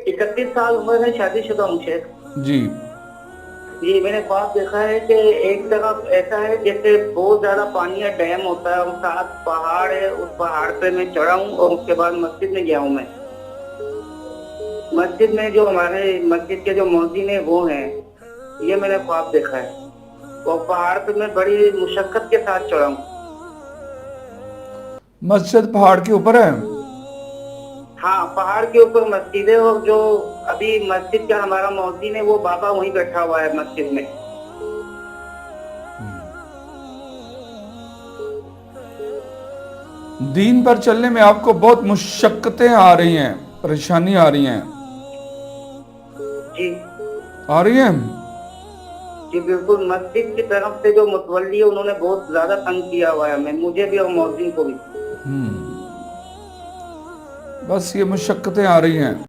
31 साल उम्र है, शादीशुदा हूँ शेख। जी। ये मैंने ख्वाब देखा है कि एक तरफ ऐसा है जैसे बहुत ज्यादा पानी या डैम होता है और साथ पहाड़ है, उस पहाड़ पे मैं चढ़ा हूँ और उसके बाद मस्जिद में गया हूँ मैं। मस्जिद में जो हमारे मस्जिद के जो मौज़िन है वो हैं, ये मैंने ख्वाब देखा है। और पहाड़ पे मैं बड़ी मुशक्कत के साथ चढ़ा हूँ। मस्जिद पहाड़ के ऊपर है? हाँ, पहाड़ के ऊपर मस्जिद है और जो अभी मस्जिद का हमारा मौज़िन है वो बाबा वहीं बैठा हुआ है मस्जिद में। दीन पर चलने में आपको बहुत मुशक्कतें आ रही हैं, परेशानी आ रही हैं? जी। आ रही हैं? जी बिल्कुल, मस्जिद की तरफ से जो मुतवल्ली है उन्होंने बहुत ज्यादा तंग किया हुआ है हमें, मुझे भी और मौज़िन को भी। बस ये मुशक्कतें आ रही हैं।